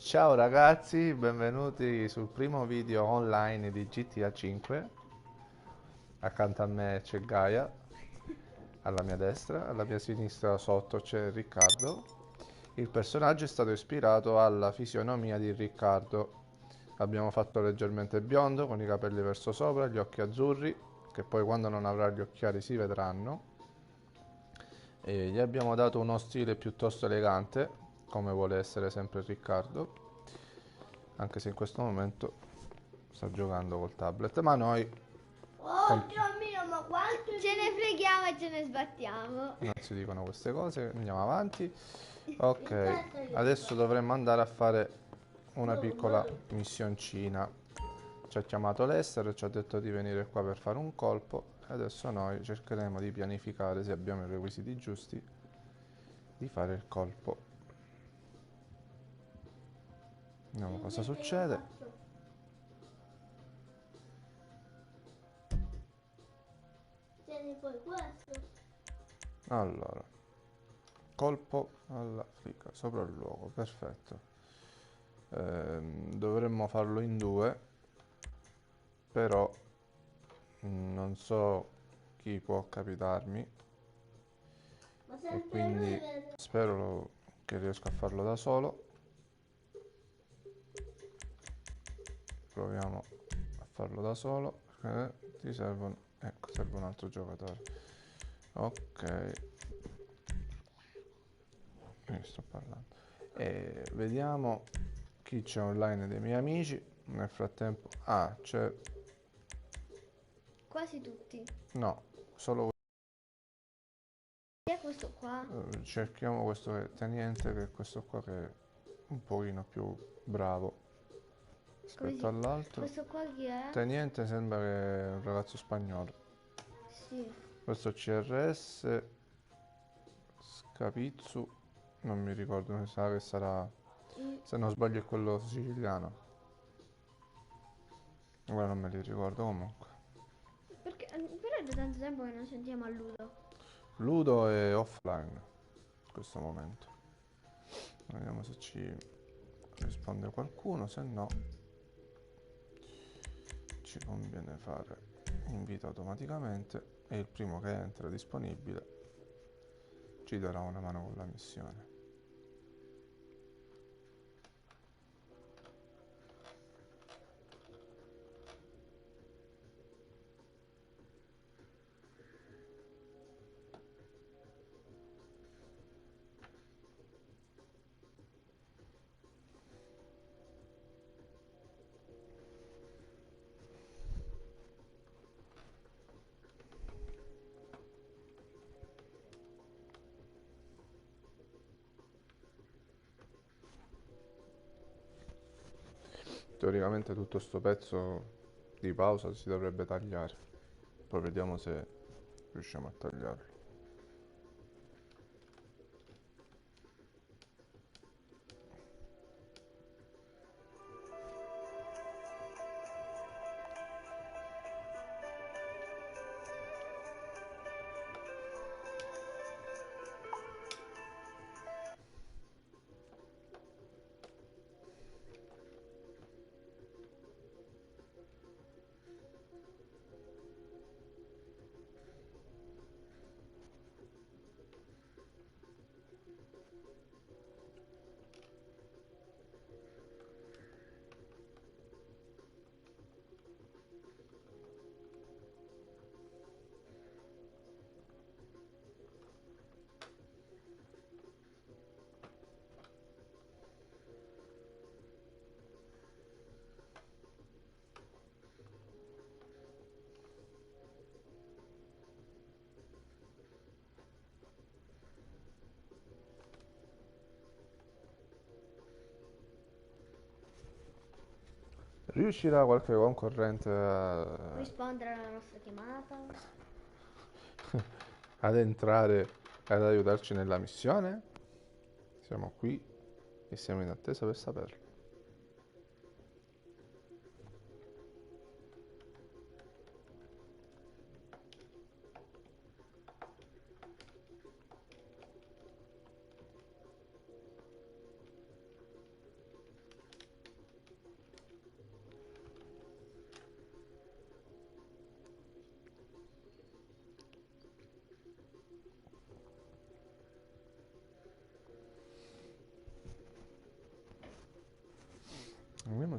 Ciao ragazzi, benvenuti sul primo video online di GTA 5. Accanto a me c'è Gaia, alla mia destra, alla mia sinistra sotto c'è Riccardo. Il personaggio è stato ispirato alla fisionomia di Riccardo. Abbiamo fatto leggermente biondo, con i capelli verso sopra, gli occhi azzurri, che poi quando non avrà gli occhiali si vedranno. E gli abbiamo dato uno stile piuttosto elegante, come vuole essere sempre Riccardo, anche se in questo momento sta giocando col tablet, ma noi Oh Dio mio, ma quanto ce ne freghiamo e ce ne sbattiamo. non si dicono queste cose, andiamo avanti. Ok, adesso dovremmo andare a fare una piccola missioncina. Ci ha chiamato Lester e ci ha detto di venire qua per fare un colpo e adesso noi cercheremo di pianificare, se abbiamo i requisiti giusti, di fare il colpo. Vediamo cosa succede. Tieni poi questo. Allora, colpo alla frica, sopralluogo, perfetto. Dovremmo farlo in due, però non so chi può capitarmi Ma e sempre lui quindi vede. spero che riesca a farlo da solo. Proviamo a farlo da solo perché ti servono, ecco, serve un altro giocatore. Ok, io sto parlando. E vediamo chi c'è online dei miei amici. Nel frattempo, c'è, Quasi tutti. no, solo Chi è questo qua? cerchiamo questo teniente, che è questo qua che è un pochino più bravo Come rispetto si... all'altro. Questo qua chi è? Teniente sembra che è un ragazzo spagnolo. Sì. Questo CRS Scapizzu, non mi ricordo, mi sa che sarà, Mm, se non sbaglio è quello siciliano. Ora non me li ricordo comunque. Perché... Però è da tanto tempo che non sentiamo a Ludo. Ludo è offline in questo momento. Vediamo se ci risponde qualcuno, se no ci conviene fare invito automaticamente e il primo che entra disponibile ci darà una mano con la missione. Teoricamente tutto sto pezzo di pausa si dovrebbe tagliare, poi vediamo se riusciamo a tagliarlo. Riuscirà qualche concorrente Rispondere alla nostra chiamata. ad entrare ad aiutarci nella missione? Siamo qui e siamo in attesa per saperlo.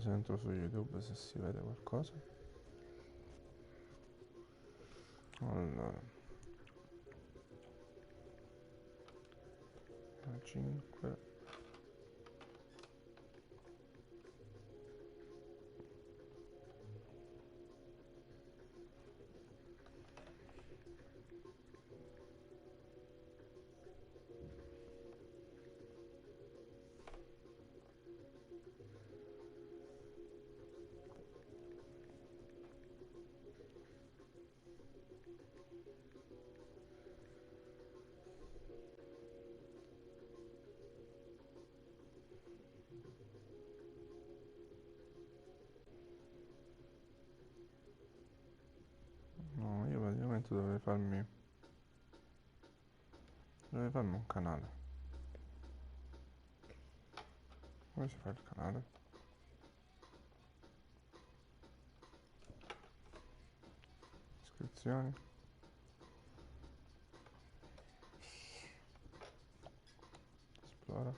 se entro su YouTube se si vede qualcosa. Allora 5. No, io praticamente dovrei farmi un canale. Come si fa il canale? Iscrizioni. Esplora.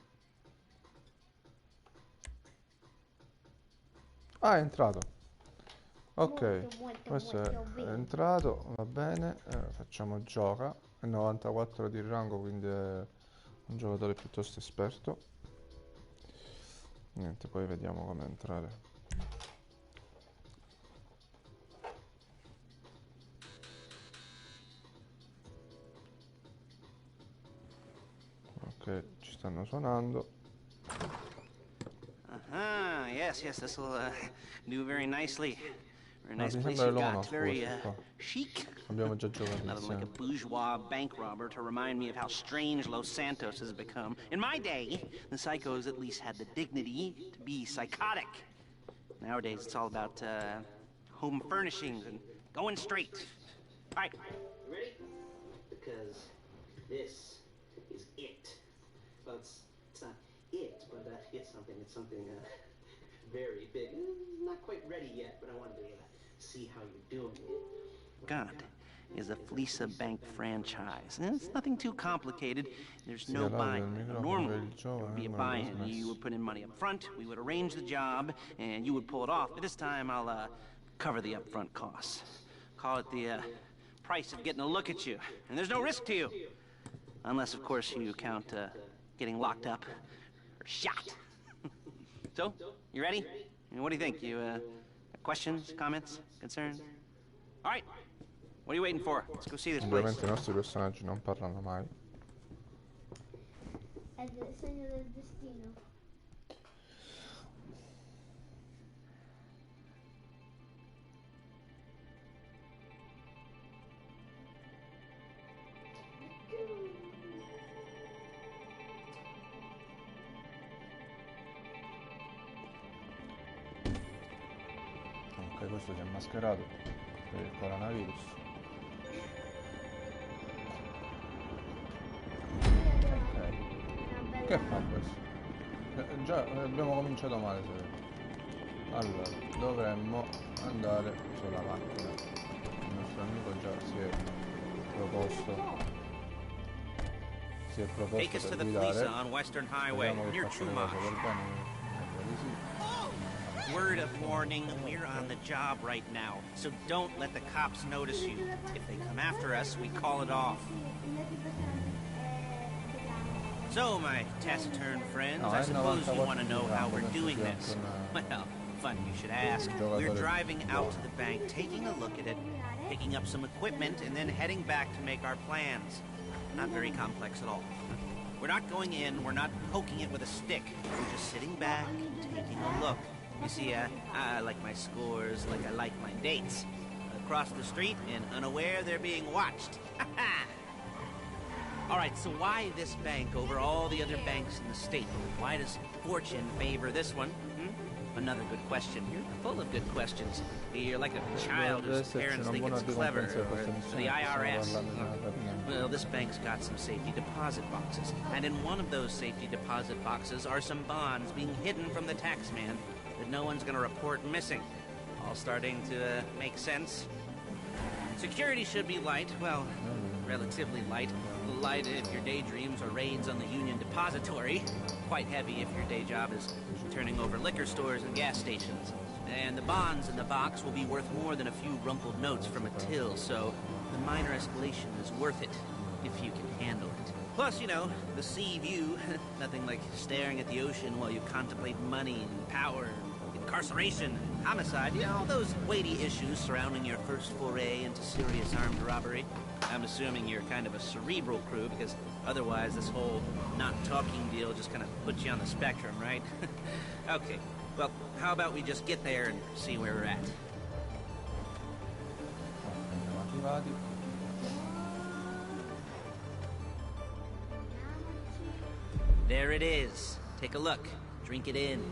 Ah, è entrato. Ok, questo è entrato, va bene. Facciamo gioca. È 94 di rango, quindi è un giocatore piuttosto esperto. Niente, poi vediamo come entrare. Ok, ci stanno suonando. Yes, this will do very nicely. Very No, nice mi place sembra che you lo got. conosco Very questo qua. chic. Abbiamo già giocato Nothing like a insieme. bourgeois bank robber to remind me of how strange Los Santos has become. In my day, the psychos at least had the dignity to be psychotic. Nowadays, it's all about home furnishings and going straight. All right, you ready? Because this is it. Well, it's not it, but it's something very big. Not quite ready yet, but I wanted to see how you're doing it. God is a Fleesa Bank franchise. It's nothing too complicated. There's no buy-in. Normally, there would be a buy-in. You would put in money up front, we would arrange the job, and you would pull it off. But this time, I'll cover the upfront costs. Call it the price of getting a look at you. And there's no risk to you. Unless, of course, you count getting locked up or shot. So, you ready? What do you think? You questions, comments, concerns? All right. What are you waiting for? Let's go see this place. Ovviamente i nostri personaggi non parlano mai. È il segno del destino. Ok, questo si è mascherato per il coronavirus. Ok. Che fa questo? Già abbiamo cominciato male, se vede. Allora, dovremmo andare sulla macchina. Il nostro amico già si è proposto. Take us to the Fleesa on Western Highway, near Chumash. Word of warning, we're on the job right now, so don't let the cops notice you. If they come after us, we call it off. So, my taciturn friends, I suppose you want to know how we're doing this. Well, funny you should ask. We're driving out to the bank, taking a look at it, picking up some equipment, and then heading back to make our plans. Not very complex at all. We're not going in, we're not poking it with a stick. We're just sitting back, taking a look. You see, I like my scores like I like my dates. Across the street and unaware they're being watched. All right, so why this bank over all the other banks in the state? Why does fortune favor this one? Another good question. You're full of good questions. You're like a child whose parents think it's clever, or the IRS. Well, this bank's got some safety deposit boxes, and in one of those safety deposit boxes are some bonds being hidden from the tax man that no one's going to report missing. All starting to make sense. Security should be light, well, relatively light. light if your daydreams are raids on the Union Depository. Quite heavy if your day job is turning over liquor stores and gas stations. And the bonds in the box will be worth more than a few rumpled notes from a till, so the minor escalation is worth it, if you can handle it. Plus, you know, the sea view, nothing like staring at the ocean while you contemplate money and power, incarceration, homicide, you know, all those weighty issues surrounding your first foray into serious armed robbery. I'm assuming you're kind of a cerebral crew, because otherwise this whole not talking deal just kind of puts you on the spectrum, right? Okay, well, how about we just get there and see where we're at? There it is. Take a look. Drink it in.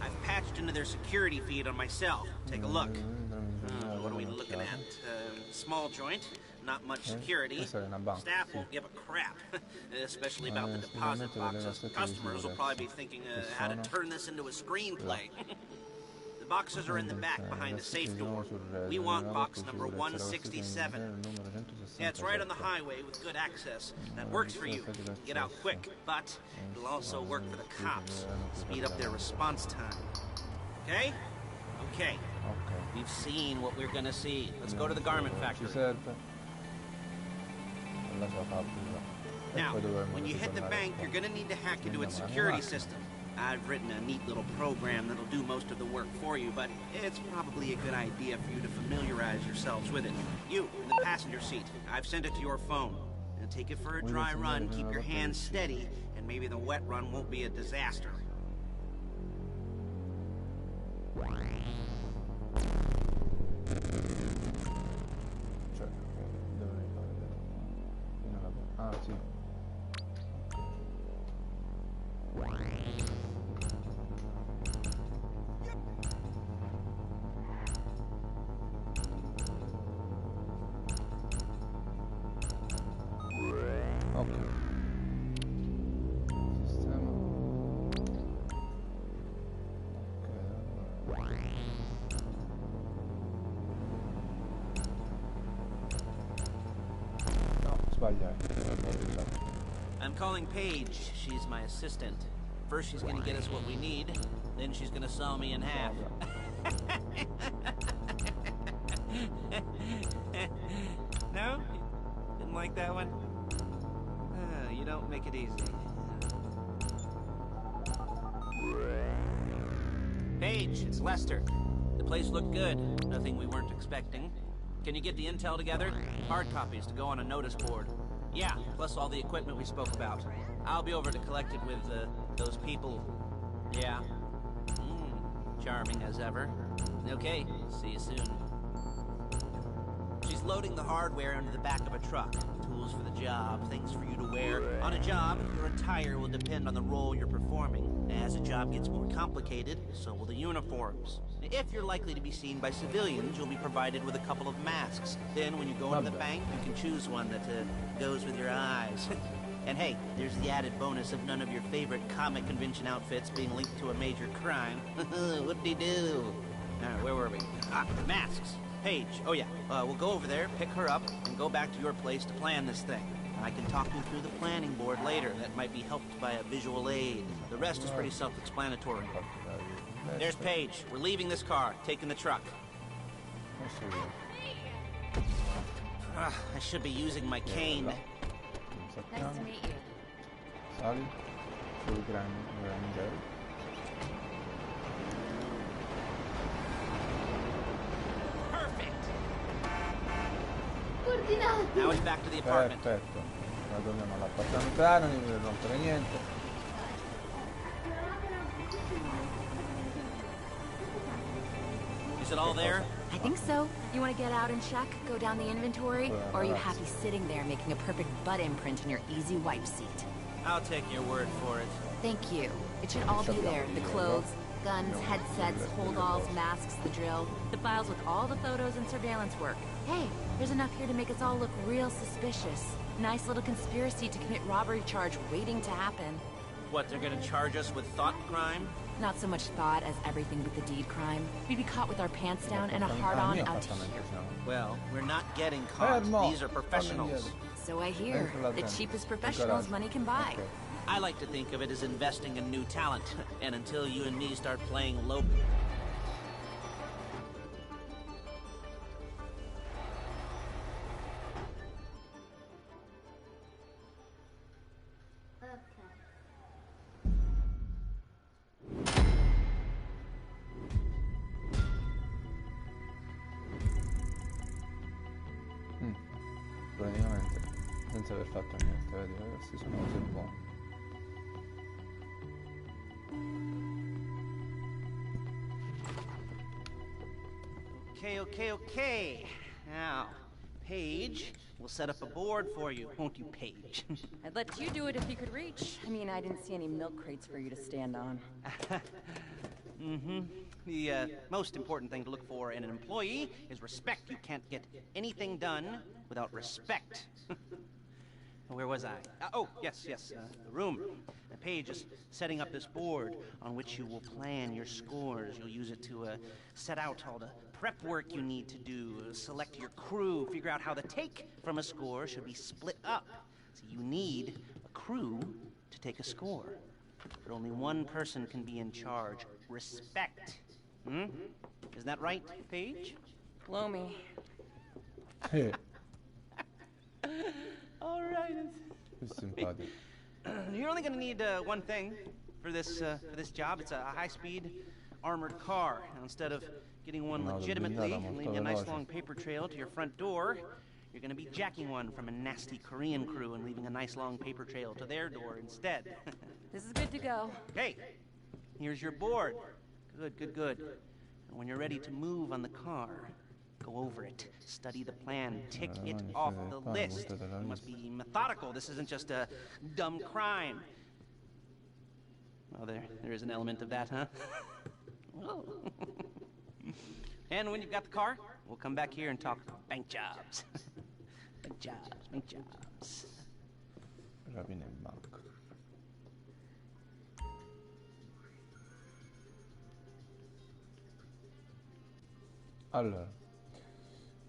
I've patched into their security feed on my cell. Take a look. What are we looking at? Small joint. Not much security. Staff won't give a crap, especially about the deposit boxes. Customers will probably be thinking how to turn this into a screenplay. The boxes are in the back behind the safe door. We want box number 167. Yeah, it's right on the highway with good access. That works for you. Get out quick, but it'll also work for the cops. Speed up their response time. Okay? Okay. We've seen what we're gonna see. Let's go to the garment factory. Now, when you hit the bank, you're gonna need to hack into its security system. I've written a neat little program that'll do most of the work for you, but it's probably a good idea for you to familiarize yourselves with it. You, in the passenger seat, I've sent it to your phone. Now take it for a dry run, keep your hands steady, and maybe the wet run won't be a disaster. Sì. Ok. Sistema. No, sbagliai. I'm calling Paige. She's my assistant. First she's gonna get us what we need, then she's gonna saw me in half. No? Didn't like that one? You don't make it easy. Paige, it's Lester. The place looked good. Nothing we weren't expecting. Can you get the intel together? Hard copies to go on a notice board. Yeah, plus all the equipment we spoke about. I'll be over to collect it with, those people. Yeah. Charming as ever. Okay, see you soon. She's loading the hardware into the back of a truck. Tools for the job, things for you to wear. On a job, your attire will depend on the role you're performing. As the job gets more complicated, so will the uniforms. If you're likely to be seen by civilians, you'll be provided with a couple of masks. Then when you go into the bank, you can choose one that goes with your eyes. And hey, there's the added bonus of none of your favorite comic convention outfits being linked to a major crime. Whoop-de-doo. Where were we? Masks. Paige. Oh yeah, we'll go over there, pick her up, and go back to your place to plan this thing. I can talk you through the planning board later. That might be helped by a visual aid. The rest is pretty self-explanatory. There's Paige. We're leaving this car, taking the truck. I should be using my cane. Nice to meet you. Sali sul Granger. Perfect. Coordinati. Now it's back to the apartment. Perfetto. Ora torniamo all'appartamento, non mi deve rompere niente. Is it all there? I think so. You want to get out and check? Go down the inventory? Or are you happy sitting there making a perfect butt imprint in your easy wipe seat? I'll take your word for it. Thank you. It should all be there. The clothes, guns, headsets, holdalls, masks, the drill. The files with all the photos and surveillance work. Hey, there's enough here to make us all look real suspicious. Nice little conspiracy to commit robbery charge waiting to happen. What, they're gonna charge us with thought crime? Not so much thought as everything with the deed crime. We'd be caught with our pants down and a hard-on out to here. Well, we're not getting caught. These are professionals. So I hear. Dentro la The tenda. cheapest Il professionals garage. money can buy. Ok. I like to think of it as investing in new talent. And until you and me start playing low... Praticamente senza aver fatto niente, vedi ragazzi, sono cose buone. Okay. Now, Paige, we'll set up a board for you, won't you, Paige? I'd let you do it if you could reach. I mean, I didn't see any milk crates for you to stand on. The most important thing to look for in an employee is respect. You can't get anything done without respect. Where was I? Yes, the room. Paige is setting up this board on which you will plan your scores. You'll use it to set out all the prep work you need to do, select your crew, figure out how the take from a score should be split up. So you need a crew to take a score. But only one person can be in charge. Respect. Isn't that right, Paige? Blow me. All right. Più simpatico. You're only going to need one thing for this job. It's a high-speed armored car. Now, instead of getting one Un'auto legitimately blindata and molto leaving a nice veloce. long paper trail to your front door, you're going to be jacking one from a nasty Korean crew and leaving a nice long paper trail to their door instead. This is good to go. Hey, here's your board. Good. And when you're ready to move on the car, go over it, study the plan, tick it off the list. You must be methodical. This isn't just a dumb crime. Well, there is an element of that, huh? Whoa. And when you've got the car, we'll come back here and talk bank jobs. bank jobs. Rapina in banca. Allora,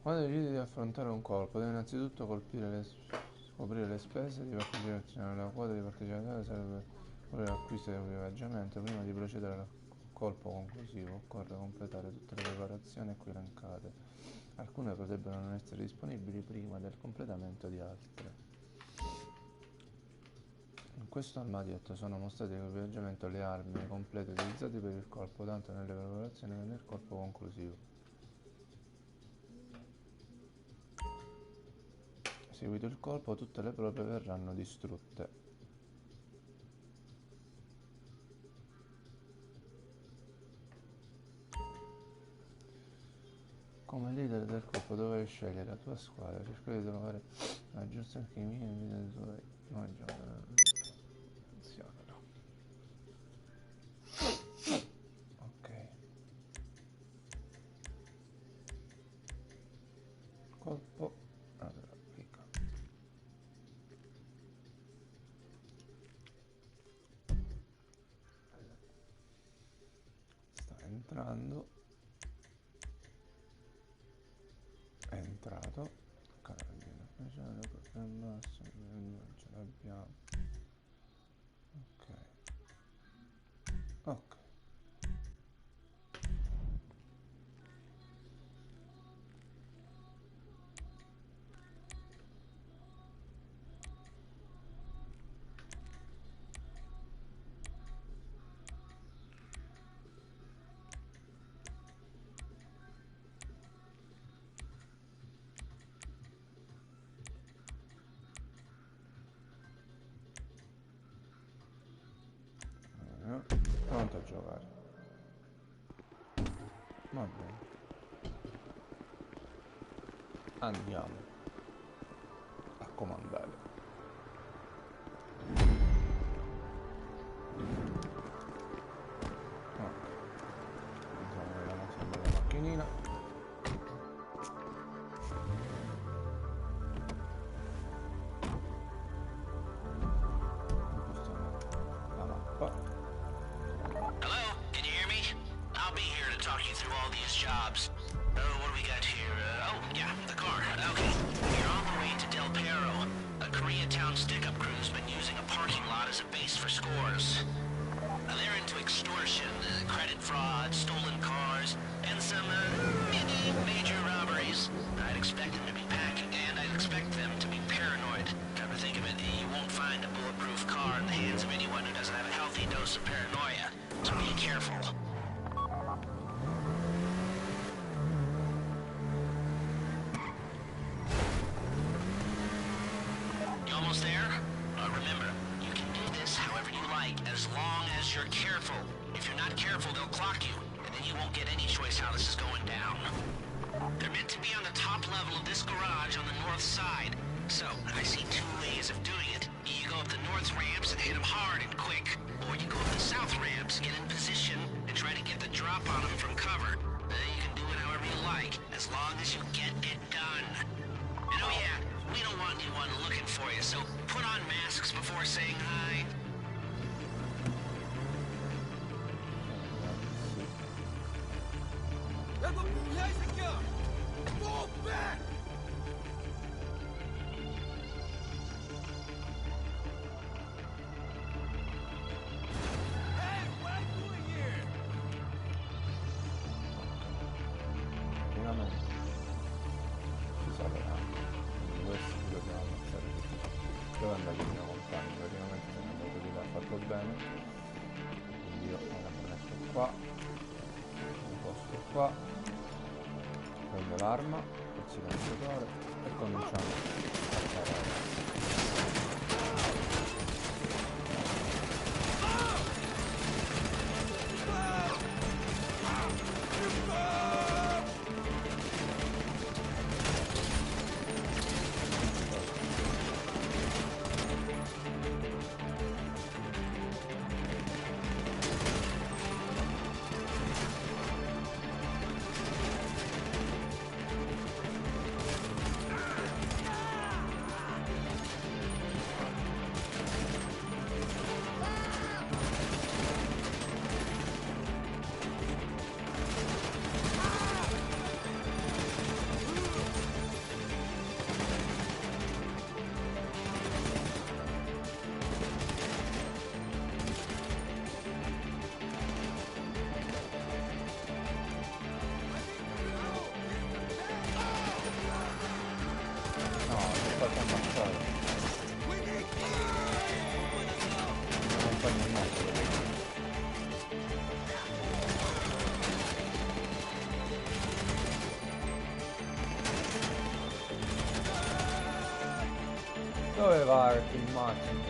quando decidi di affrontare un colpo, devi innanzitutto scoprire le spese di partecipazione. La quota di partecipazione serve per l'acquisto di equipaggiamento. Prima di procedere al colpo conclusivo, occorre completare tutte le preparazioni qui elencate. Alcune potrebbero non essere disponibili prima del completamento di altre. In questo armadietto sono mostrati l'equipaggiamento e le armi complete utilizzate per il colpo, tanto nelle preparazioni che nel colpo conclusivo. Seguito il colpo, tutte le prove verranno distrutte. Come leader del colpo dovrai scegliere la tua squadra, cercare di trovare la giusta alchimia in vita dei tuoi ok. Colpo. Allora, clicca. Sta entrando. È entrato. Carabina speciale, colpo al basso, ce l'abbiamo. Ok. Pronto a giocare. Va bene. Andiamo a comandare. Ok. Entriamo nella nostra bella macchinina. La mappa. Hello? Can you hear me? I'll be here to talk you through all these jobs. What do we got here? Oh, yeah, the car. Okay. You're on the way to Del Perro. careful. You almost there? Remember, you can do this however you like, as long as you're careful. If you're not careful, they'll clock you, and then you won't get any choice how this is going down. They're meant to be on the top level of this garage on the north side. So, I see two ways of doing it. You go up the north ramps and hit them hard and quick, or you go up the south ramps, get in position, and try to get the drop on them from cover. You can do it however you like, as long as you get it done. And oh yeah, we don't want anyone looking for you, so put on masks before saying hi. Fall back! Hey, what are you doing here? Praticamente ci salverà. Quindi questi li dobbiamo ammazzare tutti. Dove è andato il mio compagno? Praticamente se ne è andato di là, ha fatto bene. Quindi io me la metto qua, mi posto qua, prendo l'arma, il silenziatore e cominciamo a sparare. Dove vai il macchina?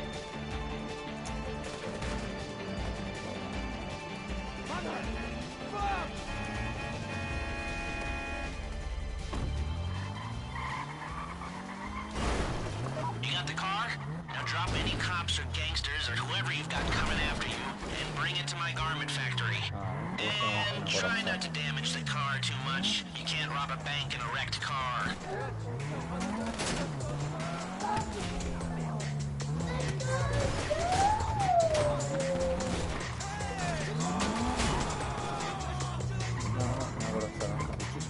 You got the car? Now drop any cops or gangsters or whoever you've got coming after you and bring it to my garment factory. And try not to damage the car too much. You can't rob a bank in a wrecked car.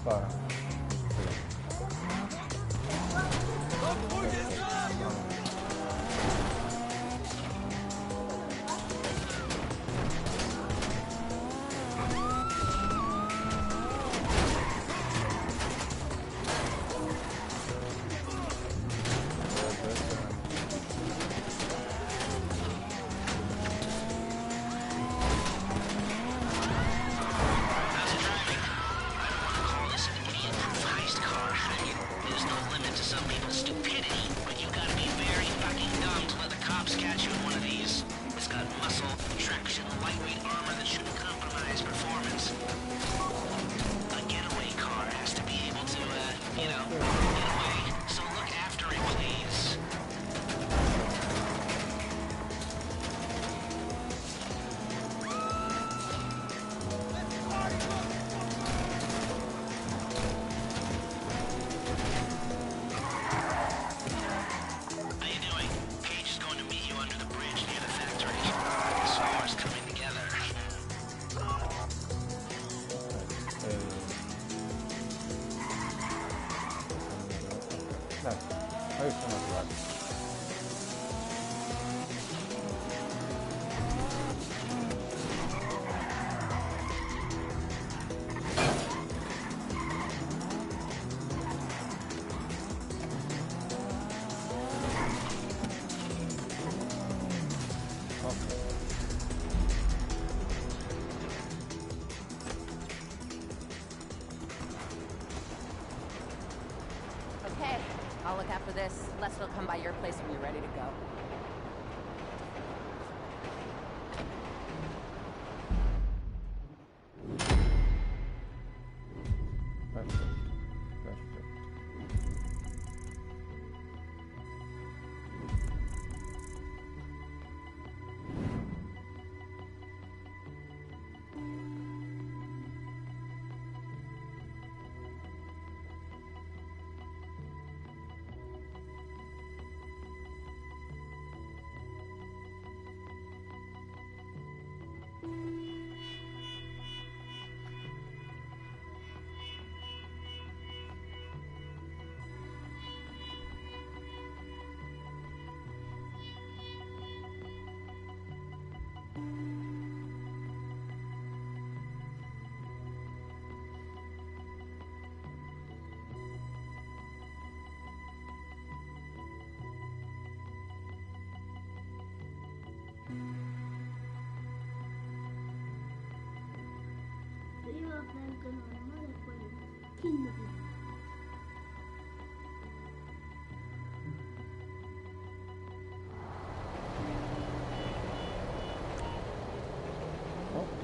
Spara. Poi sono arrivati. this. Lester will come by your place when you're ready to go. Perfetto, perfetto. Prima Frank normale e poi King. Ok.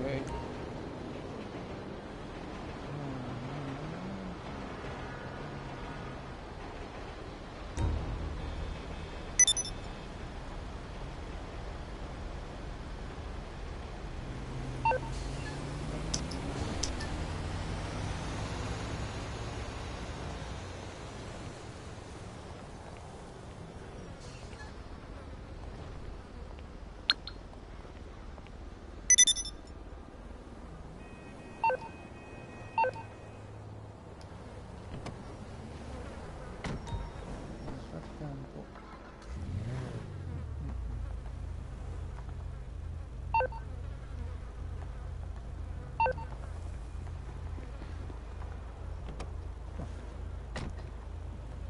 Nel frattempo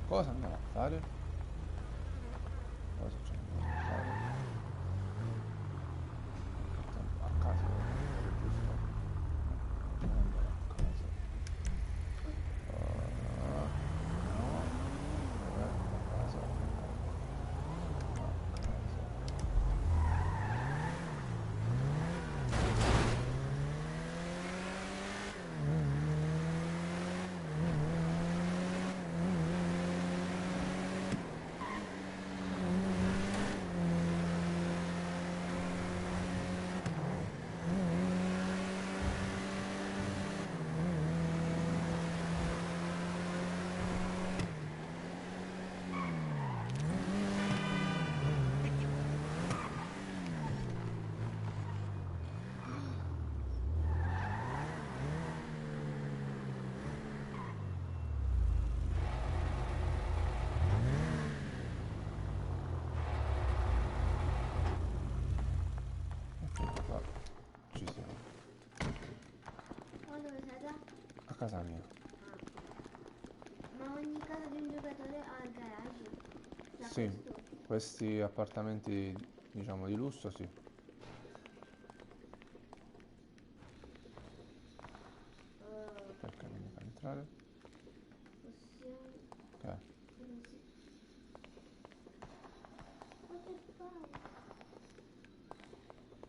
cosa andiamo a fare? Cosa ci andiamo a fare? A casa devo andare, giusto? Devo andare a casa. No, dov'è la casa? A casa. Qua ci siamo. Ma dove sei da? A casa mia. Ma ogni casa di un giocatore ha il garage. Da Sì, questo. questi appartamenti, diciamo, di lusso, sì. Perché non mi fa entrare? Possiamo Ok. così. Ma che fai?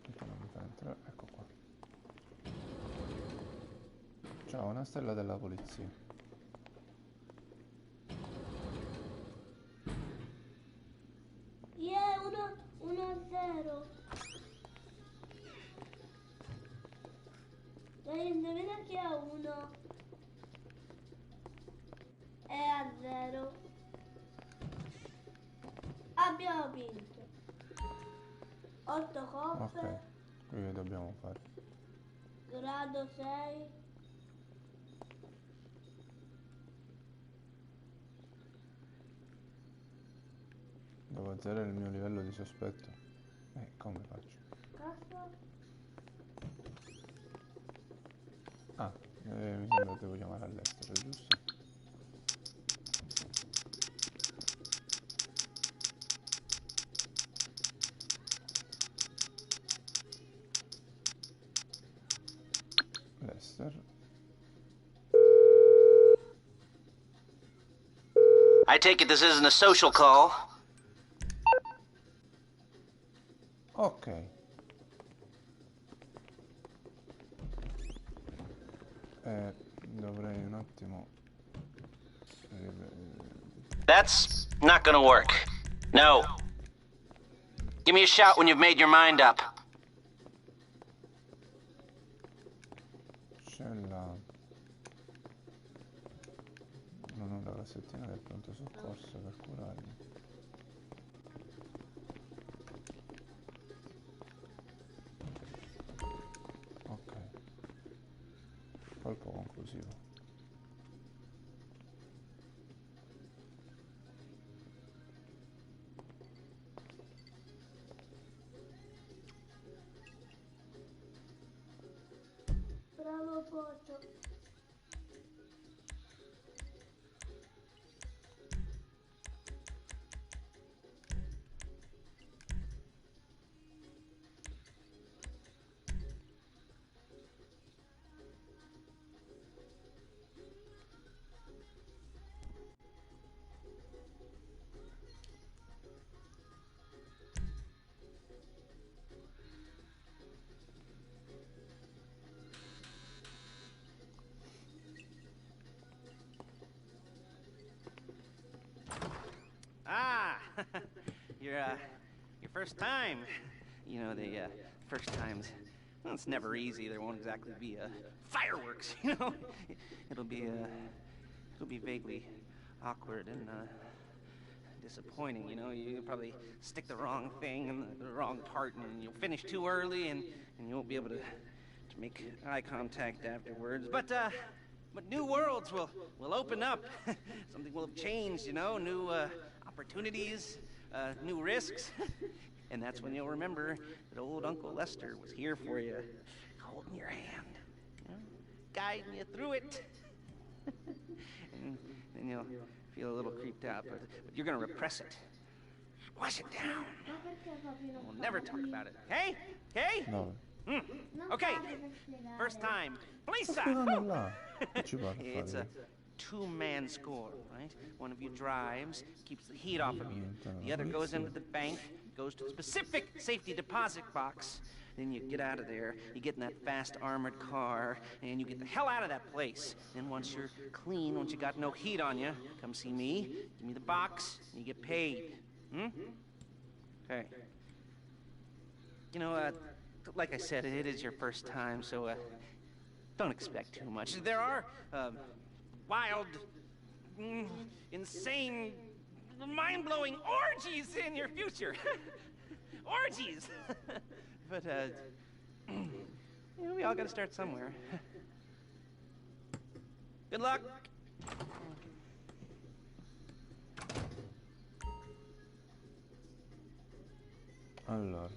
Perché non mi fa entrare? Ecco qua. Ciao, una stella della polizia. Yeah, 1-0. Dai, indovina chi ha 1 e a 0. Abbiamo vinto. 8 Ok, coppe, qui che dobbiamo fare? grado 6. Devo zerare il mio livello di sospetto. Come faccio? Cazzo? Ah, mi sembra che devo chiamare all'estero, giusto? Lester. I take it this isn't a social call? Ok. Dovrei un attimo... That's not gonna work. No. Give me a shout when you've made your mind up. C'è la... Non ho la cassettina del pronto soccorso per curarmi. Ok. Colpo conclusivo. Bravo Poto. Ah, your first time. You know, the first times. Well, it's never easy. There won't exactly be fireworks. You know, it'll be vaguely awkward and disappointing. You know, you probably stick the wrong thing in the wrong part, and you'll finish too early, and you won't be able to make eye contact afterwards. But new worlds will open up. Something will have changed, you know, new opportunities, new risks. And that's when you'll remember that old Uncle Lester was here for you, holding your hand, you know, guiding you through it. And then you'll feel a little creeped out, but you're gonna repress it. Wash it down. We'll never talk about it. Okay? Okay? No. Okay. First time. Police Andiamo là. Che ci vado a fare? It's a two-man score, right? One of you drives, keeps the heat off of you. The other goes into the bank, goes to the specific safety deposit box. Then you get out of there, you get in that fast armored car, and you get the hell out of that place. Then once you're clean, once you got no heat on you, come see me, give me the box, and you get paid. Hmm? Okay. You know, like I said, it is your first time, so don't expect too much. There are wild, insane, mind-blowing orgies in your future. Orgies! But, you know, we all gotta start somewhere. Good luck! Allora.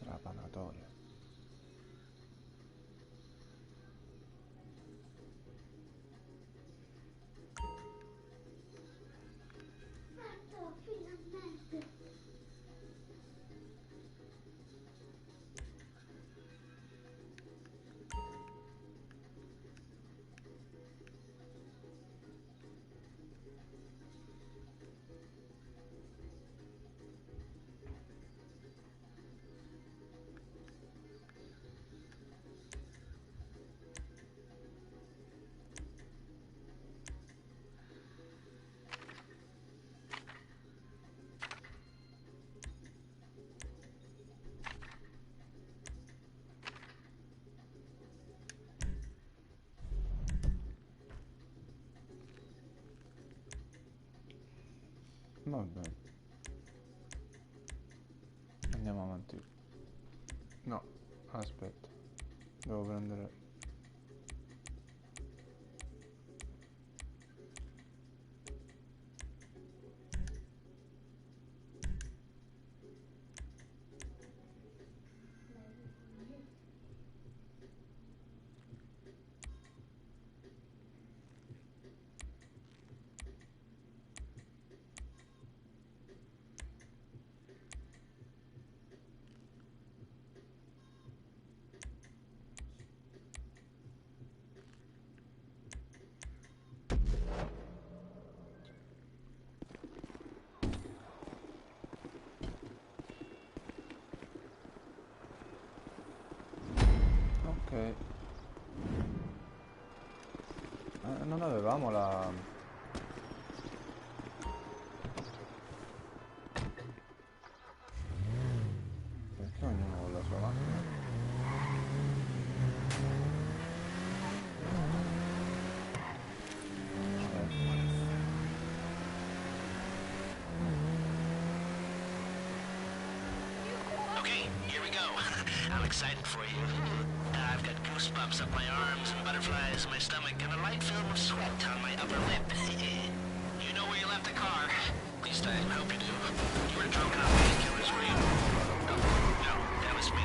Trapanatorio. Fatto, finalmente. Vabbè. Andiamo avanti. No, aspetta. Devo prendere... Ok. Non avevamo la... Perché ognuno con la sua macchina? Okay, here we go. I'm excited for you. I've got goosebumps up my arms and butterflies in my stomach and a light film of sweat on my upper lip. You know where you left the car. At least I hope you do. You were drunk enough painkillers, were you? No, that was me.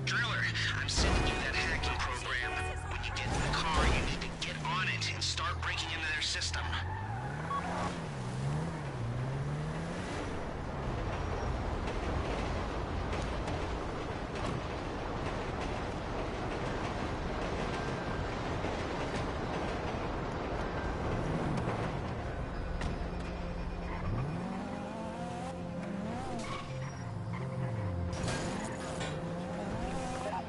Driller, I'm sending you that hacking program. When you get in the car, you need to get on it and start breaking into their system.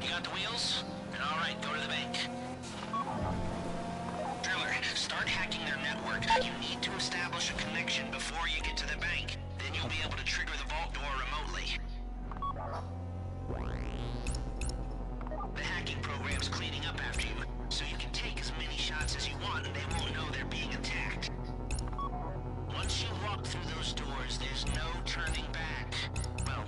You got the wheels? All right, go to the bank. Driller, start hacking their network. You need to establish a connection before you get to the bank. Then you'll be able to trigger the vault door remotely. The hacking program's cleaning up after you, so you can take as many shots as you want and they won't know they're being attacked. Once you walk through those doors, there's no turning back. Well,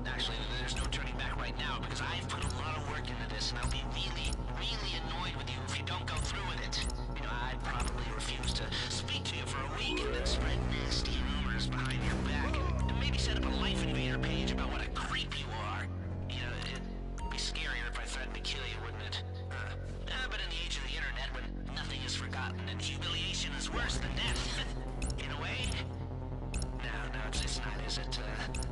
actually, there's no turning back right now because I've put a lot of work into this and I'll be really, really annoyed with you if you don't go through with it. You know, I'd probably refuse to speak to you for a week and then spread nasty rumors behind your back and maybe set up a Life Invader page about what a creep you are. You know, it'd be scarier if I threatened to kill you, wouldn't it? But in the age of the internet, when nothing is forgotten and humiliation is worse than death, in a way. No, it's not, is it?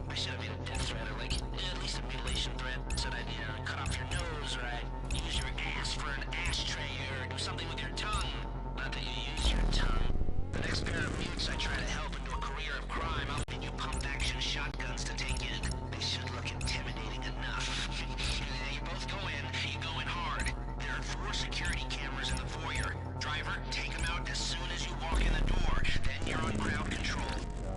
I should have made a death threat or like at least a mutilation threat. Said I'd, cut off your nose or I'd use your ass for an ashtray or do something with your tongue. Not that you use your tongue. The next pair of mutes I try to help into a career of crime, I'll feed you pump-action shotguns to take in. They should look intimidating enough. You both go in, you go in hard. There are 4 security cameras in the foyer. Driver, take them out as soon as you walk in the door. Then you're on crowd control.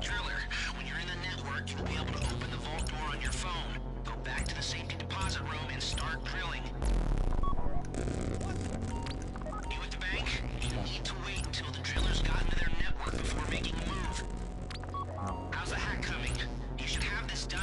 Driller, when you're in the network, you'll be able to open the vault door on your phone. Go back to the safety deposit room and start drilling. You at the bank? You need to wait until the drillers got into their network before making a move. How's the hack coming? You should have this done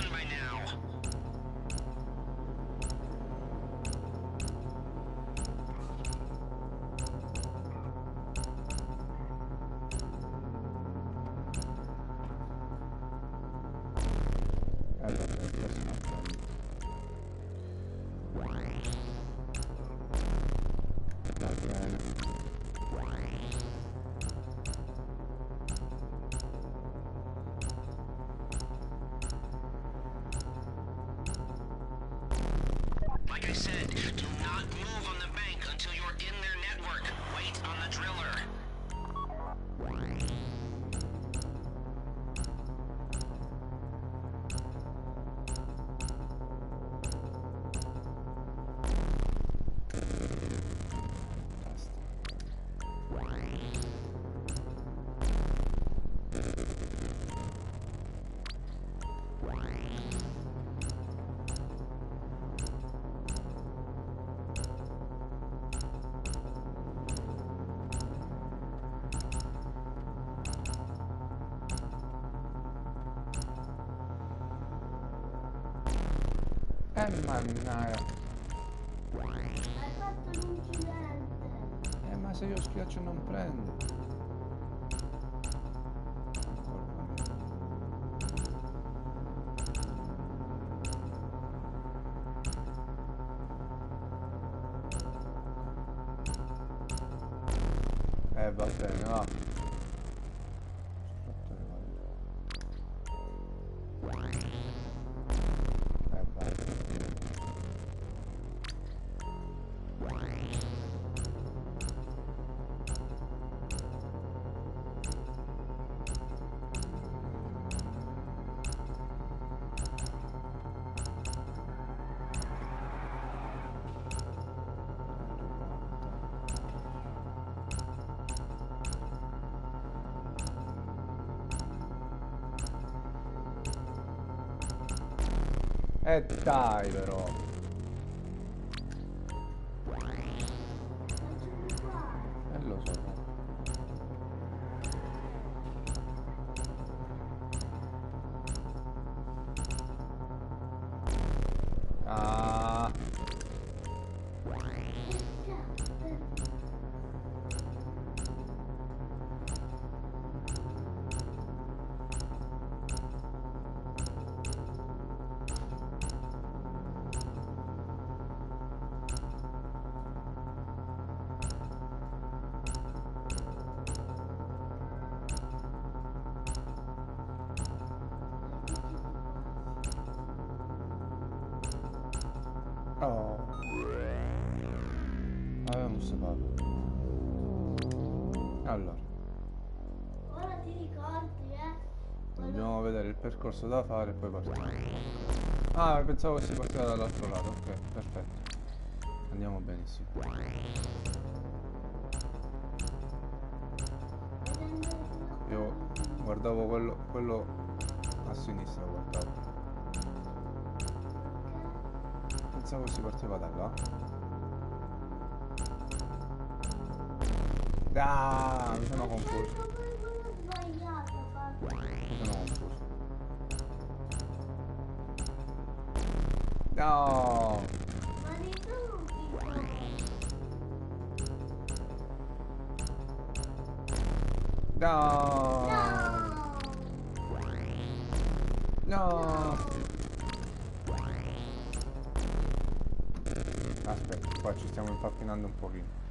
Mannaggia. Hai fatto l'incidente. Ma se io schiaccio non prende. Va bene, va. Vai. Dai però. Lo so. Ah. Oh. Avevamo separato. Allora, Ora ti ricordi, dobbiamo vedere il percorso da fare e poi partiamo. Ah, pensavo che si partiva dall'altro lato. Ok, perfetto. Andiamo benissimo. Io guardavo quello a sinistra, guardavo. Pensavo si partiva da là. Ah, mi sono confuso. Mi sono confuso. No! Ma di tutti. No! No! Aspetta, qua ci stiamo impappinando un pochino.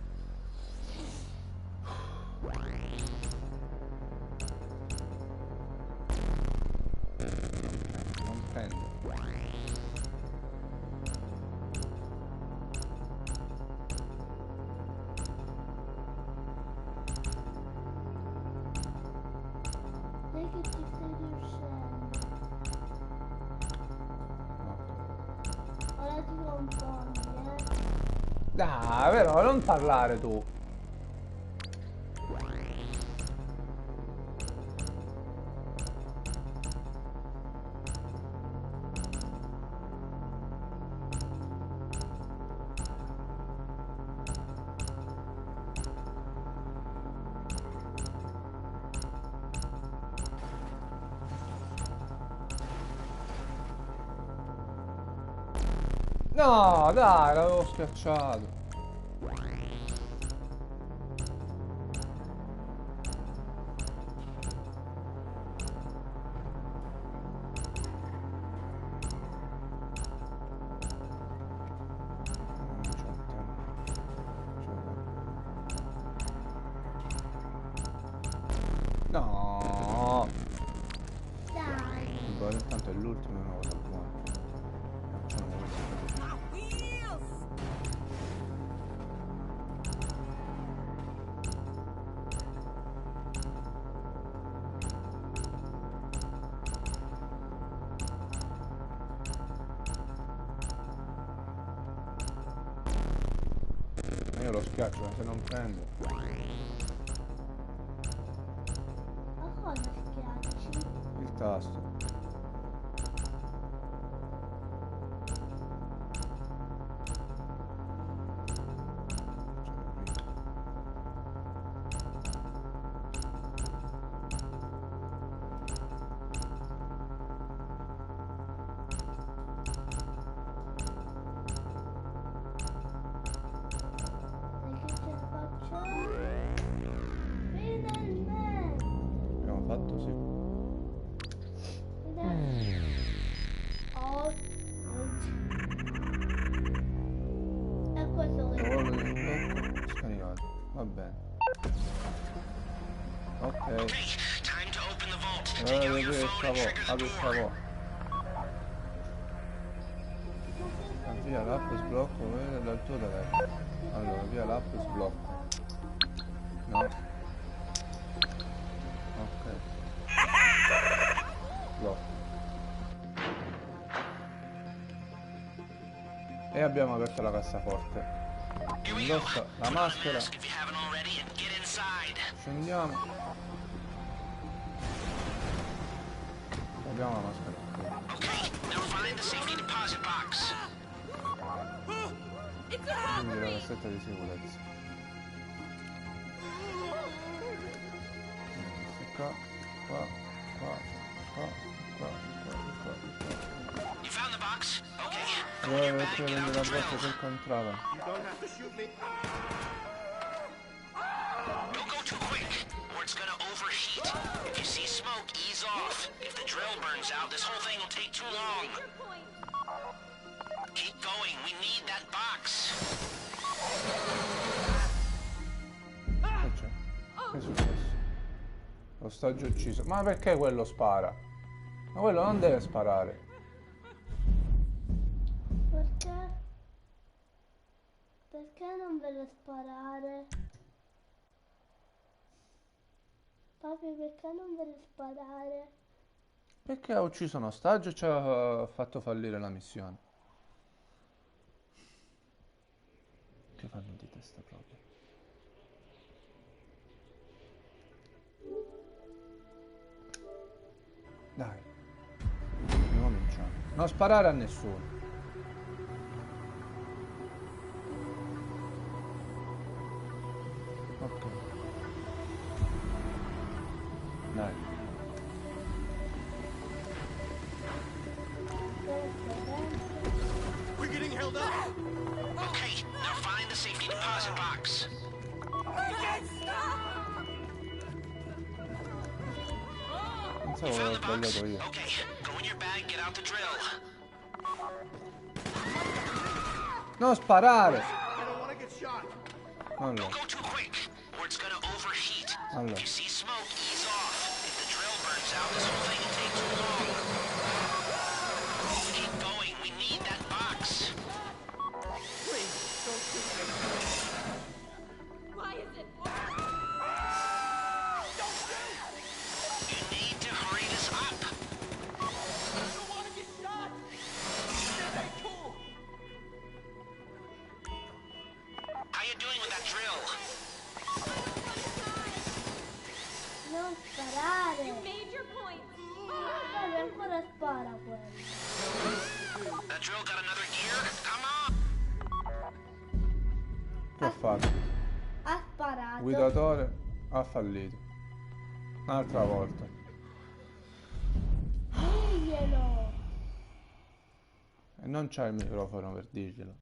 Non prende. Dai che ci stai riuscendo. Ora ti confondi, Dai, però non parlare tu. No, dai, l'avevo schiacciato. No. Dai. Guarda, intanto è l'ultimo, è una cosa buona. Facciamo questo. Io lo schiaccio, ma se non prende. Ma cosa schiacci? Il tasto. Va bene. Ok. Okay, time to open the vault. Take out your phone and trigger the Apri il door. cavo. Avvia l'app sblocco dal tuo telefono. Allora, avvia l'app sblocco. No. Ok. Blocco. E abbiamo aperto la cassaforte. Indossa la maschera. If you haven't already, and get inside. Scendiamo. Abbiamo la maschera. Okay, now find the safety deposit box. Quindi la cassetta di sicurezza. Qua, qua, qua, qua, qua, qua. You found the box? Okay. Go in Allora your bag, perché get out prende the la borsa drill. che entrava. You don't have to shoot me. Don't go too quick, or it's gonna overheat. If you see smoke, ease off. If the drill burns out, this whole thing will take too long. Keep going, we need that box. Che c'è? Che è successo? L'ostaggio ucciso. Ma perché quello spara? Ma quello non deve sparare. Perché? Perché non deve sparare? Papi, perché non deve sparare? Perché ha ucciso un ostaggio e ci ha fatto fallire la missione. Che fanno di testa proprio. Dai. Ricominciamo. Non sparare a nessuno. Ok. Dai. We're getting held up. Okay, now find the safety deposit box. Pensavo Found avevo the box? sbagliato io. Okay, go in your bag, get out the drill. Non sparare! I don't want to get shot. Allora. Don't go too quick, or it's gonna overheat. Allora. If you see smoke, ease off. If the drill burns out, this whole thing will take too long. Keep going, we need that box. Please, don't shoot me. Why is it? You need to hurry this up. I don't want to get shot. Stay cool. How you doing with that drill? Non sparare! Made your point. Papi, ancora spara quello. That drill got another gear? Come on! Che ha fatto? Ha sparato. Guidatore ha fallito. Un'altra volta. Diglielo. E non c'è il microfono per dirglielo.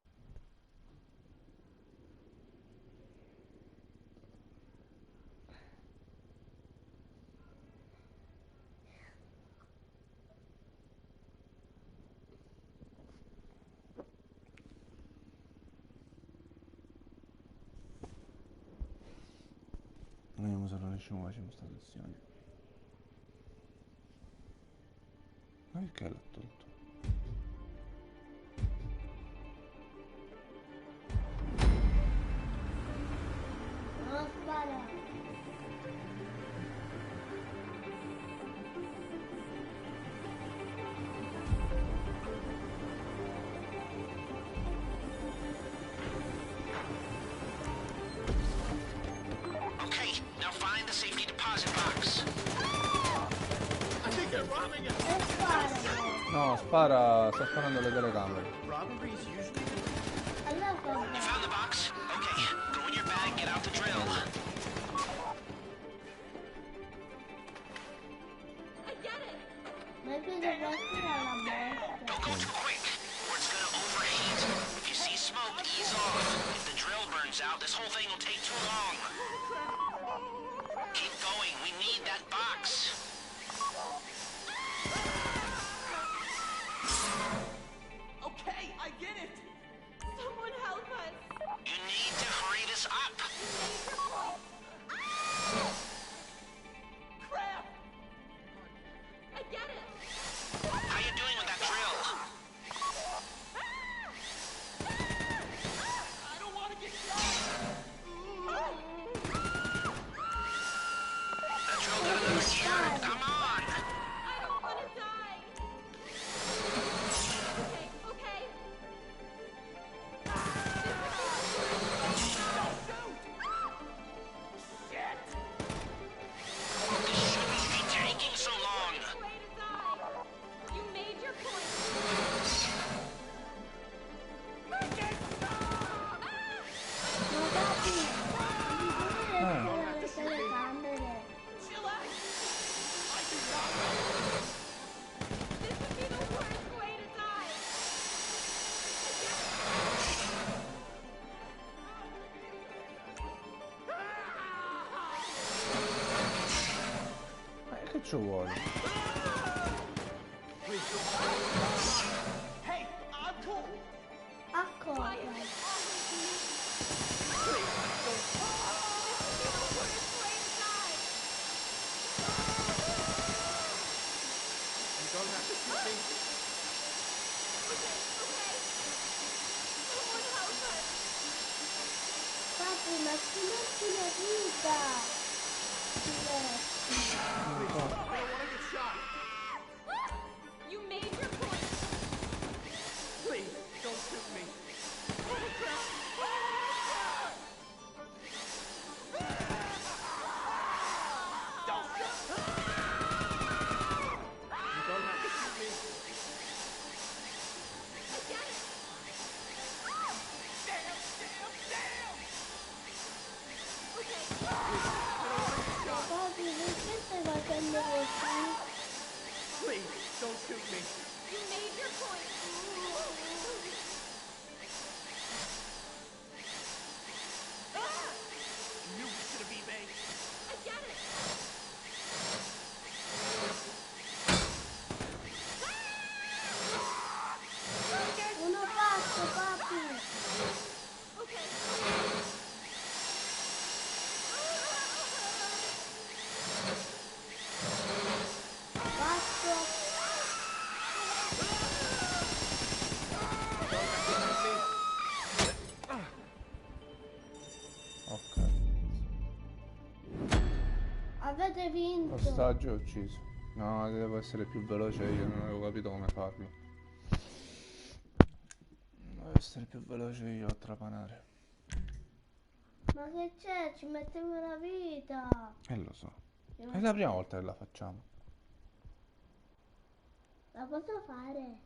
Vediamo se non riusciamo a fare questa missione. Ma perché l'ha tolto? Non spara. Okay, now find the safety deposit box. I think they're robbing us. E spara. No, spara, sta sparando le telecamere. Robberies usually. Allora You found the box? Okay, go in your bag, get out the drill. I get it. ma tu devi essere alla borsa. Don't go too quick, or it's gonna overheat. If you see smoke, ease off. If the drill burns out, this whole thing will take too long. Keep going, we need that box. Okay, I get it. Someone help us. You need to hurry this up. cazzo vuoi? Hey, I'm cool. Accorda. You don't have to shoot me. Papi, ma ti metti la vita. I don't want to get shot. You made your point. Please, don't shoot me. Don't shoot. You don't have to shoot me. Damn! Papi, perché stai facendo così? Please, don't shoot me. You made your point. You should have been. I get it. Uno passo, papi. Okay. Passo. Ok. Avete vinto. Ostaggio ucciso. No, devo essere più veloce io, non avevo capito come farlo. Devo essere più veloce io a trapanare. Ma che c'è? Ci mettiamo una vita. Lo so. È la prima volta che la facciamo. La posso fare?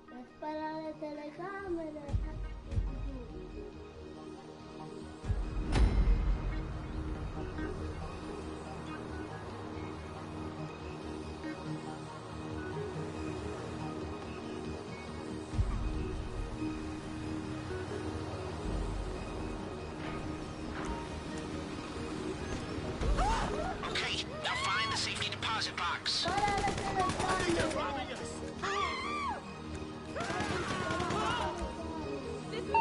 Per sparare le telecamere. Okay, now find the safety deposit box. Sparare le telecamere. This is the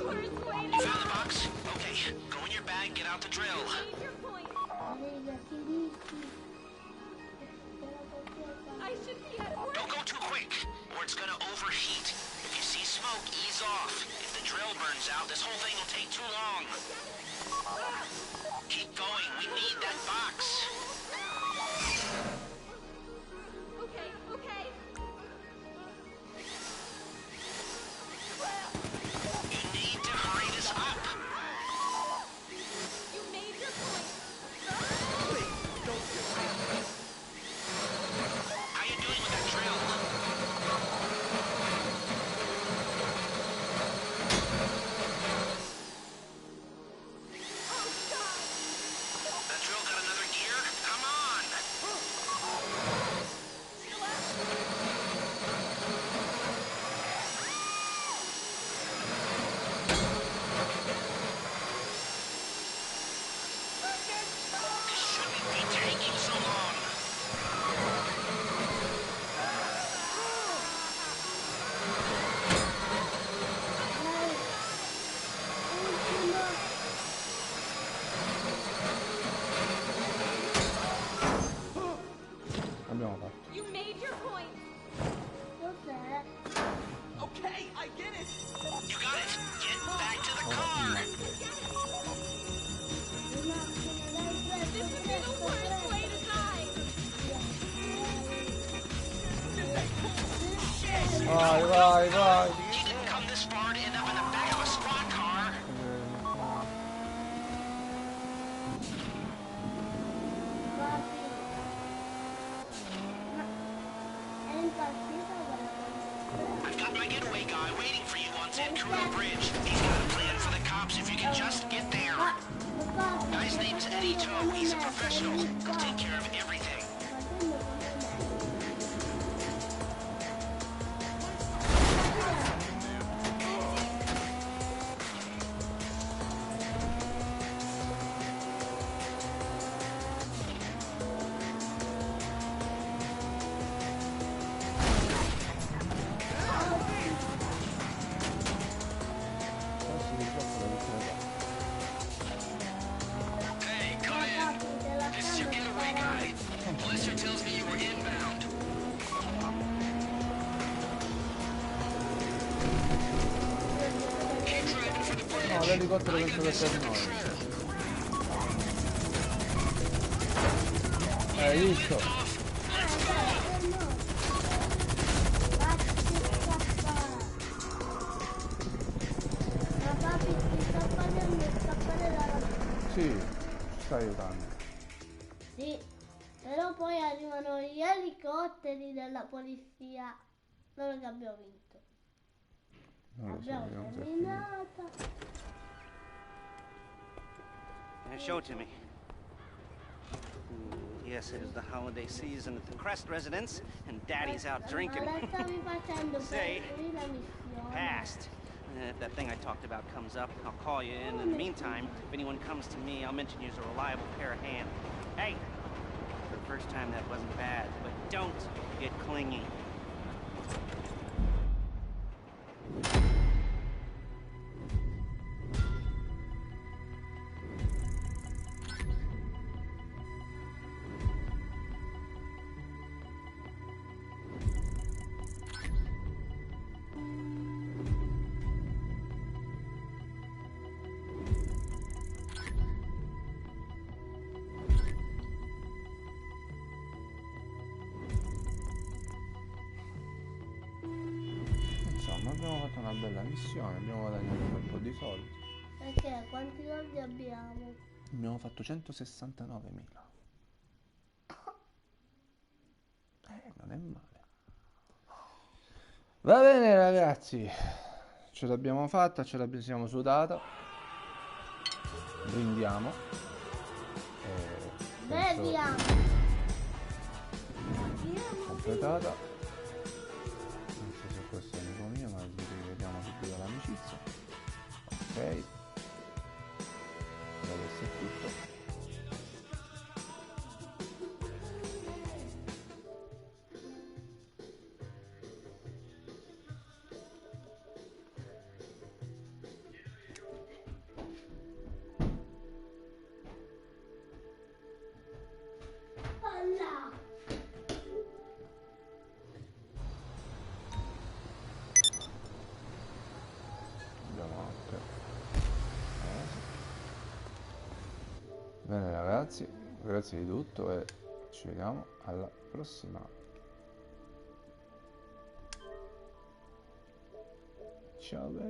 worst way You found the box? Okay, go in your bag, get out the drill. made your point. I should be at work. Don't go too quick, or it's gonna overheat. If you see smoke, ease off. If the drill burns out, this whole thing will take too long. Keep going, we need that box. Okay, okay. You need to hurry this up. You made your point. Please, don't shoot me. How you doing with that drill? That drill got another gear? Come on! This shouldn't be taking so long. Abbiamo fatto. You made your point. Cos'è? Okay, I get it. You got it. Get back to the car. This would be the worst way to die. Vai, vai, vai. You didn't come this far to end up in the back of a squad car. Papi. Ma è impazzita quella. I've got my getaway guy waiting for you on Zancuro Bridge. He's got a plan for the cops if you can just get there. Papi. Guy's name's Eddie Toe. He's a professional. He'll take care of everything. l'elicottero penso che per noi. Hai visto? Ma papi ti sta facendo scappare dalla... Sì, ci sta aiutando. Sì, però poi arrivano gli elicotteri della polizia. Noi che abbiamo vinto. Non lo so, Abbiamo vediamo se è finito. terminata. Show it to me. Yes, it is the holiday season at the Crest residence, and Daddy's out drinking. Ma la stavi facendo per Say, la missione. Past. If that thing I talked about comes up, I'll call you in. In the meantime, if anyone comes to me, I'll mention you as a reliable pair of hands. Hey, for the first time that wasn't bad, but don't get clingy. Insomma, abbiamo fatto una bella missione, abbiamo guadagnato un bel po' di soldi. Perché? Quanti soldi abbiamo? Abbiamo fatto 169.000. Non è male. Va bene ragazzi, ce l'abbiamo fatta, ce la siamo sudata. Brindiamo. Penso Beviamo. completata. Non so se questo è amico mio, ma rivediamo subito l'amicizia. Ok. Adesso è tutto. Alla. Andiamo anche. Bene ragazzi, grazie di tutto e ci vediamo alla prossima. Ciao belli.